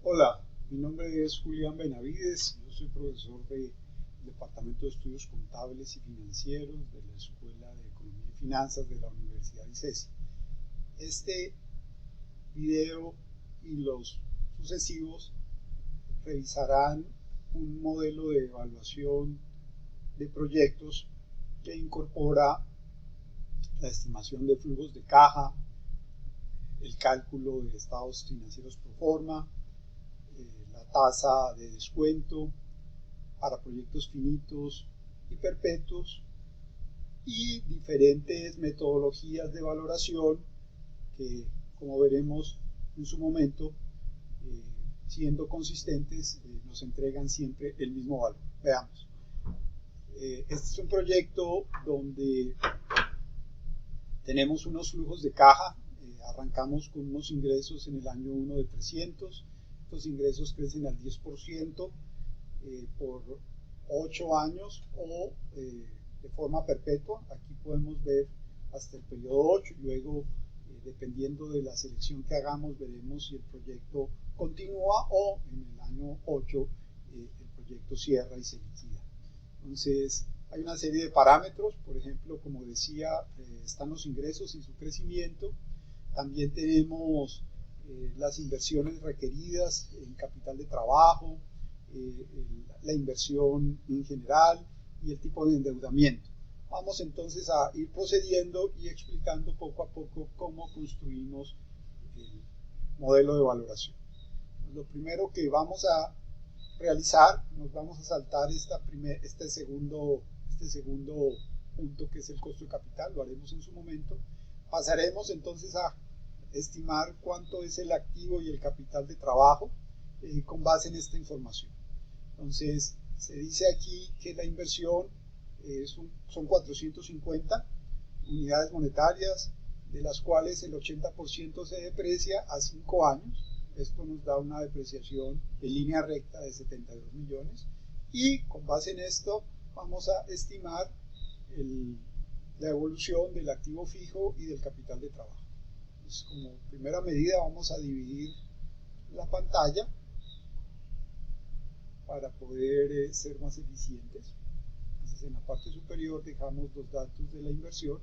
Hola, mi nombre es Julián Benavides, yo soy profesor del Departamento de Estudios Contables y Financieros de la Escuela de Economía y Finanzas de la Universidad ICESI. Este video y los sucesivos revisarán un modelo de evaluación de proyectos que incorpora la estimación de flujos de caja, el cálculo de estados financieros pro forma, la tasa de descuento para proyectos finitos y perpetuos y diferentes metodologías de valoración que, como veremos en su momento, siendo consistentes, nos entregan siempre el mismo valor. Veamos. Este es un proyecto donde tenemos unos flujos de caja. Arrancamos con unos ingresos en el año 1 de 300. Estos ingresos crecen al 10% por 8 años o de forma perpetua. Aquí podemos ver hasta el periodo 8 y luego, dependiendo de la selección que hagamos, veremos si el proyecto continúa o en el año 8 el proyecto cierra y se liquida. Entonces, hay una serie de parámetros, por ejemplo, como decía, están los ingresos y su crecimiento. También tenemos las inversiones requeridas en capital de trabajo, la inversión en general y el tipo de endeudamiento. Vamos entonces a ir procediendo y explicando poco a poco cómo construimos el modelo de valoración. Lo primero que vamos a realizar, nos vamos a saltar este segundo punto, que es el costo de capital, lo haremos en su momento. Pasaremos entonces a estimar cuánto es el activo y el capital de trabajo con base en esta información. Entonces, se dice aquí que la inversión son 450 unidades monetarias, de las cuales el 80% se deprecia a 5 años. Esto nos da una depreciación en línea recta de 72 millones. Y con base en esto vamos a estimar la evolución del activo fijo y del capital de trabajo. Entonces, como primera medida vamos a dividir la pantalla para poder ser más eficientes. Entonces, en la parte superior dejamos los datos de la inversión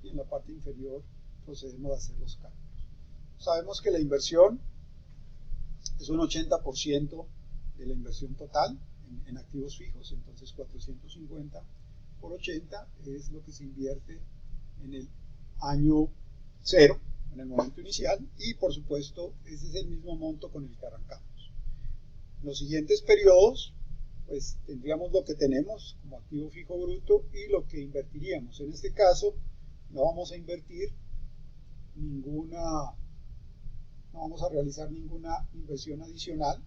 y en la parte inferior procedemos a hacer los cálculos. Sabemos que la inversión es un 80% de la inversión total en activos fijos, entonces 450 por 80 es lo que se invierte en el año 0, en el momento inicial, y por supuesto ese es el mismo monto con el que arrancamos. En los siguientes periodos pues tendríamos lo que tenemos como activo fijo bruto y lo que invertiríamos. En este caso no vamos a realizar ninguna inversión adicional,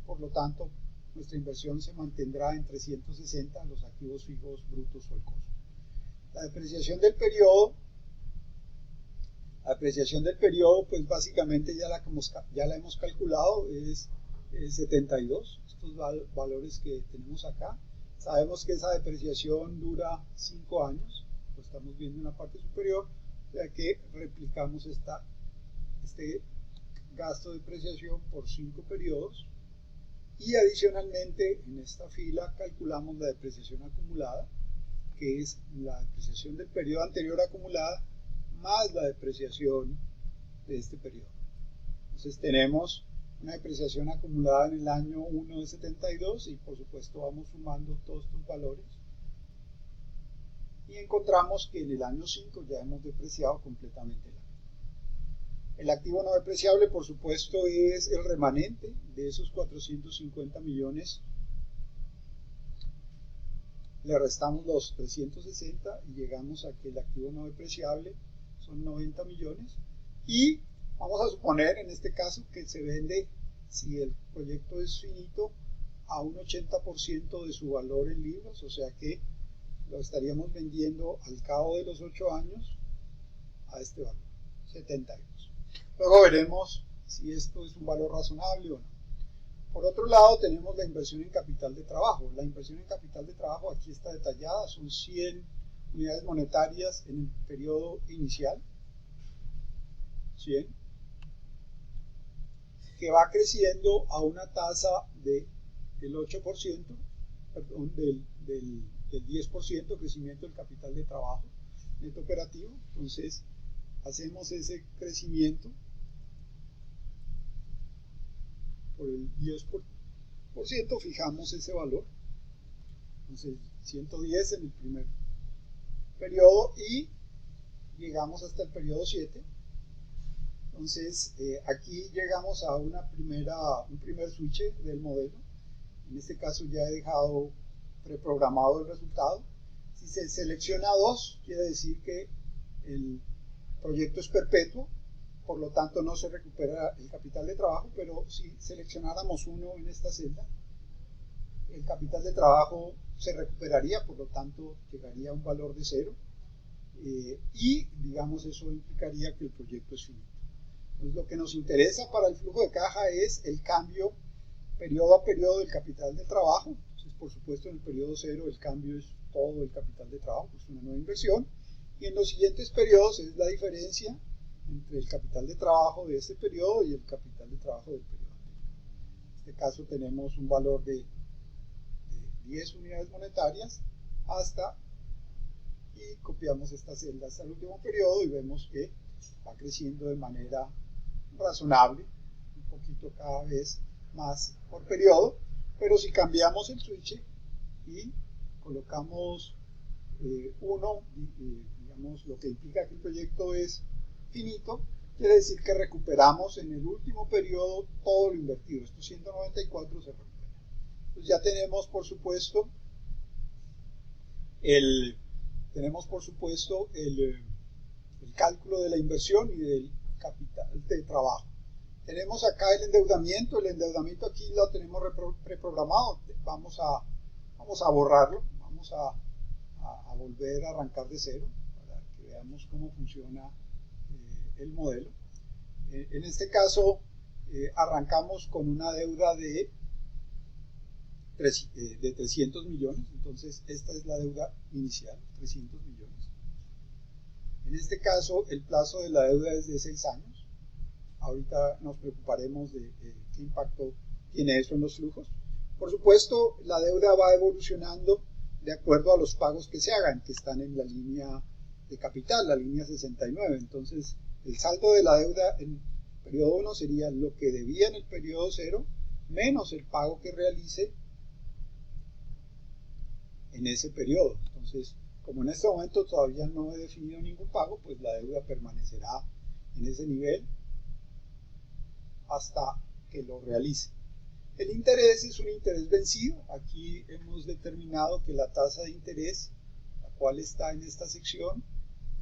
por lo tanto nuestra inversión se mantendrá en 360 los activos fijos brutos o el costo. La depreciación del periodo, pues básicamente ya la hemos calculado, es 72, estos valores que tenemos acá. Sabemos que esa depreciación dura 5 años, lo estamos viendo en la parte superior, o sea que replicamos este gasto de depreciación por 5 periodos y adicionalmente en esta fila calculamos la depreciación acumulada, que es la depreciación del periodo anterior acumulada más la depreciación de este periodo. Entonces tenemos una depreciación acumulada en el año 1 de 72 y por supuesto vamos sumando todos estos valores y encontramos que en el año 5 ya hemos depreciado completamente el activo. El activo no depreciable, por supuesto, es el remanente de esos 450 millones. Le restamos los 360 y llegamos a que el activo no depreciable son 90 millones. Y vamos a suponer en este caso que se vende, si el proyecto es finito, a un 80% de su valor en libros, o sea que lo estaríamos vendiendo al cabo de los 8 años a este valor, 72. Luego veremos si esto es un valor razonable o no. Por otro lado, tenemos la inversión en capital de trabajo. La inversión en capital de trabajo aquí está detallada, son 100 unidades monetarias en el periodo inicial. 100. que va creciendo a una tasa del 8%, perdón, del 10% crecimiento del capital de trabajo neto operativo. Entonces hacemos ese crecimiento por el 10%, fijamos ese valor, entonces 110 en el primer periodo y llegamos hasta el periodo 7. Entonces aquí llegamos a un primer switch del modelo. En este caso ya he dejado preprogramado el resultado. Si se selecciona 2, quiere decir que el proyecto es perpetuo, por lo tanto no se recupera el capital de trabajo, pero si seleccionáramos 1 en esta celda, el capital de trabajo se recuperaría, por lo tanto llegaría a un valor de 0, y digamos eso implicaría que el proyecto es finito. Entonces lo que nos interesa para el flujo de caja es el cambio periodo a periodo del capital de trabajo. Entonces, por supuesto, en el periodo 0 el cambio es todo el capital de trabajo, es una nueva inversión, y en los siguientes periodos es la diferencia entre el capital de trabajo de este periodo y el capital de trabajo del periodo anterior. En este caso tenemos un valor de 10 unidades monetarias y copiamos esta celda hasta el último periodo y vemos que va creciendo de manera razonable, un poquito cada vez más por periodo, pero si cambiamos el switch y colocamos 1, digamos lo que implica que el proyecto es finito, quiere decir que recuperamos en el último periodo todo lo invertido. Estos 194 se recuperan. Entonces ya tenemos por supuesto el cálculo de la inversión y del capital de trabajo. Tenemos acá el endeudamiento aquí lo tenemos preprogramado, vamos a borrarlo, vamos a volver a arrancar de 0 para que veamos cómo funciona el modelo. En este caso arrancamos con una deuda de 300 millones, entonces esta es la deuda inicial, 300 millones. En este caso el plazo de la deuda es de 6 años. Ahorita nos preocuparemos de qué impacto tiene eso en los flujos. Por supuesto, la deuda va evolucionando de acuerdo a los pagos que se hagan, que están en la línea de capital, la línea 69. Entonces, el saldo de la deuda en periodo 1 sería lo que debía en el periodo 0 menos el pago que realice en ese periodo. Entonces, como en este momento todavía no he definido ningún pago, pues la deuda permanecerá en ese nivel hasta que lo realice. El interés es un interés vencido. Aquí hemos determinado que la tasa de interés, la cual está en esta sección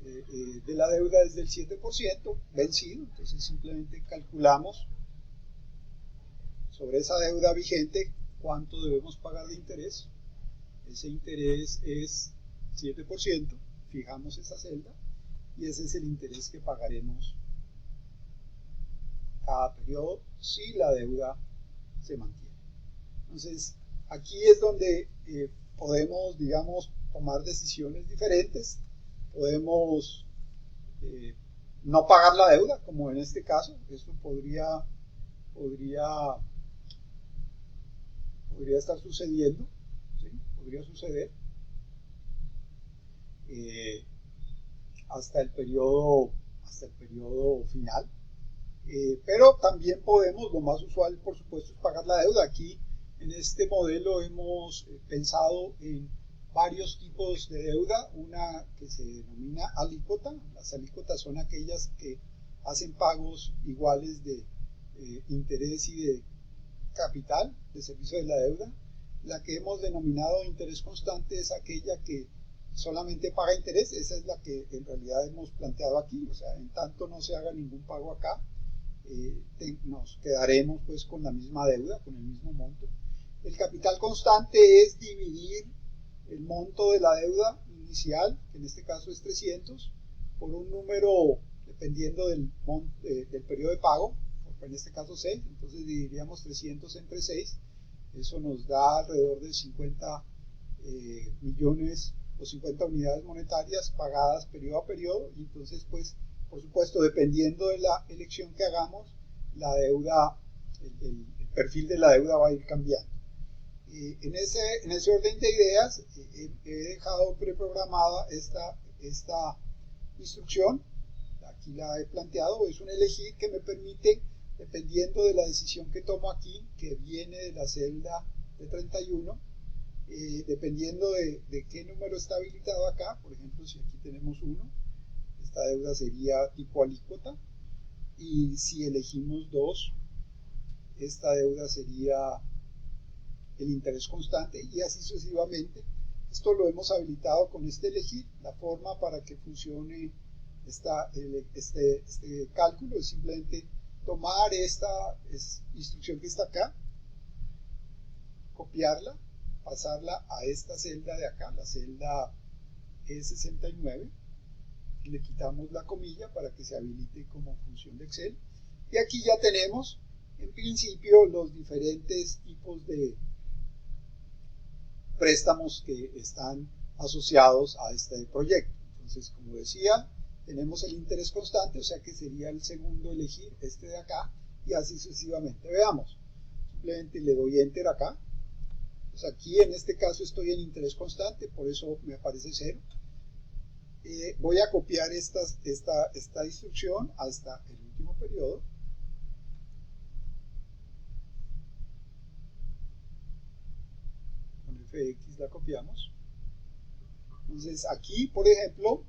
de la deuda, es del 7% vencido. Entonces simplemente calculamos sobre esa deuda vigente cuánto debemos pagar de interés. Ese interés es 7%, fijamos esa celda y ese es el interés que pagaremos cada periodo si la deuda se mantiene. Entonces aquí es donde podemos, digamos, tomar decisiones diferentes. Podemos no pagar la deuda, como en este caso. Esto podría estar sucediendo, ¿sí? Podría suceder hasta el periodo final. Pero también podemos, lo más usual por supuesto es pagar la deuda. Aquí en este modelo hemos pensado en varios tipos de deuda, una que se denomina alícuota. Las alícuotas son aquellas que hacen pagos iguales de interés y de capital, de servicio de la deuda. La que hemos denominado interés constante es aquella que solamente paga interés. Esa es la que en realidad hemos planteado aquí, o sea, en tanto no se haga ningún pago acá, nos quedaremos pues con la misma deuda, con el mismo monto. El capital constante es dividir el monto de la deuda inicial, que en este caso es 300, por un número dependiendo del periodo de pago, en este caso 6, entonces dividiríamos 300 entre 6, eso nos da alrededor de 50 millones o 50 unidades monetarias pagadas periodo a periodo, y entonces pues por supuesto dependiendo de la elección que hagamos, la deuda el perfil de la deuda va a ir cambiando. En ese orden de ideas, he dejado preprogramada esta instrucción. Aquí la he planteado, es un elegir que me permite, dependiendo de la decisión que tomo aquí, que viene de la celda de 31, dependiendo de qué número está habilitado acá, por ejemplo, si aquí tenemos 1, esta deuda sería tipo alícuota, y si elegimos 2, esta deuda sería el interés constante, y así sucesivamente. Esto lo hemos habilitado con este elegir. La forma para que funcione este cálculo es simplemente tomar esta instrucción que está acá, copiarla, pasarla a esta celda de acá, la celda E69, y le quitamos la comilla para que se habilite como función de Excel. Y aquí ya tenemos, en principio, los diferentes tipos de préstamos que están asociados a este proyecto. Entonces, como decía, tenemos el interés constante, o sea que sería el segundo elegir, este de acá, y así sucesivamente. Veamos, simplemente le doy enter acá. Pues aquí en este caso estoy en interés constante, por eso me aparece 0. Voy a copiar esta instrucción hasta el último periodo. Con FX la copiamos. Entonces aquí, por ejemplo,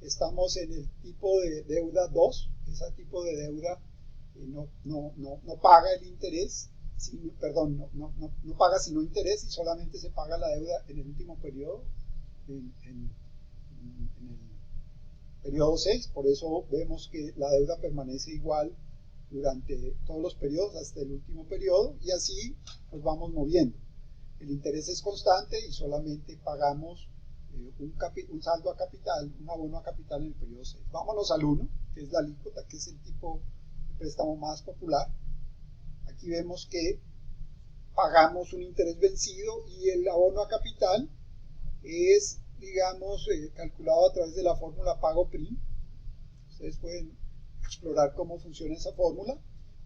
estamos en el tipo de deuda 2. Ese tipo de deuda no paga el interés, no paga sino interés, y solamente se paga la deuda en el último periodo, en el periodo 6. Por eso vemos que la deuda permanece igual durante todos los periodos hasta el último periodo, y así nos vamos moviendo. El interés es constante y solamente pagamos un saldo a capital, un abono a capital en el periodo 6. Vámonos al 1, que es la alícuota, que es el tipo de préstamo más popular. Aquí vemos que pagamos un interés vencido y el abono a capital es, digamos, calculado a través de la fórmula pago PRIM. Ustedes pueden explorar cómo funciona esa fórmula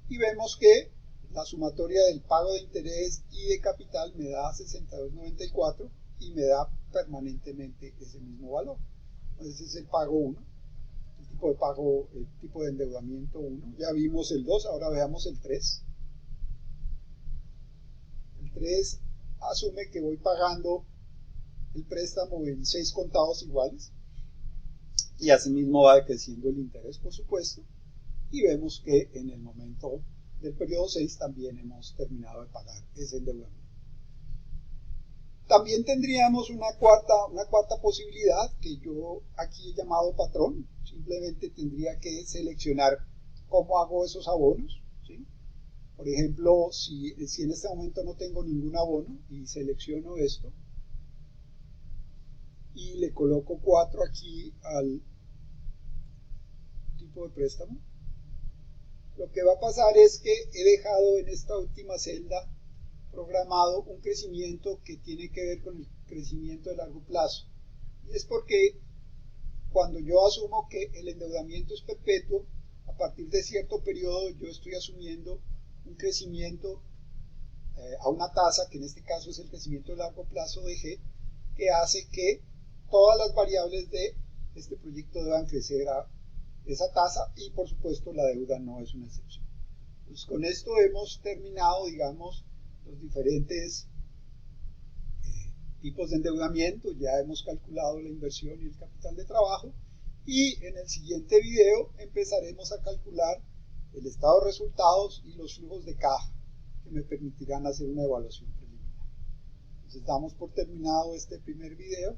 y vemos que la sumatoria del pago de interés y de capital me da 62.94 y me da permanentemente ese mismo valor. Entonces es el pago 1, el tipo de endeudamiento 1. Ya vimos el 2, ahora veamos el 3. El 3 asume que voy pagando el préstamo en 6 contados iguales, y asimismo va decreciendo el interés, por supuesto, y vemos que en el momento del periodo 6 también hemos terminado de pagar ese endeudamiento. También tendríamos una cuarta posibilidad, que yo aquí he llamado patrón. Simplemente tendría que seleccionar cómo hago esos abonos, ¿sí? Por ejemplo, si en este momento no tengo ningún abono y selecciono esto y le coloco 4 aquí al tipo de préstamo, lo que va a pasar es que he dejado en esta última celda programado un crecimiento que tiene que ver con el crecimiento de largo plazo. Y es porque cuando yo asumo que el endeudamiento es perpetuo, a partir de cierto periodo yo estoy asumiendo un crecimiento a una tasa, que en este caso es el crecimiento de largo plazo de G, que hace que todas las variables de este proyecto deban crecer a esa tasa, y por supuesto la deuda no es una excepción. Pues con esto hemos terminado, digamos, los diferentes tipos de endeudamiento. Ya hemos calculado la inversión y el capital de trabajo, y en el siguiente video empezaremos a calcular el estado de resultados y los flujos de caja, que me permitirán hacer una evaluación preliminar. Entonces damos por terminado este primer video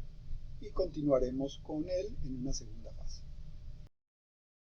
y continuaremos con él en una segunda fase.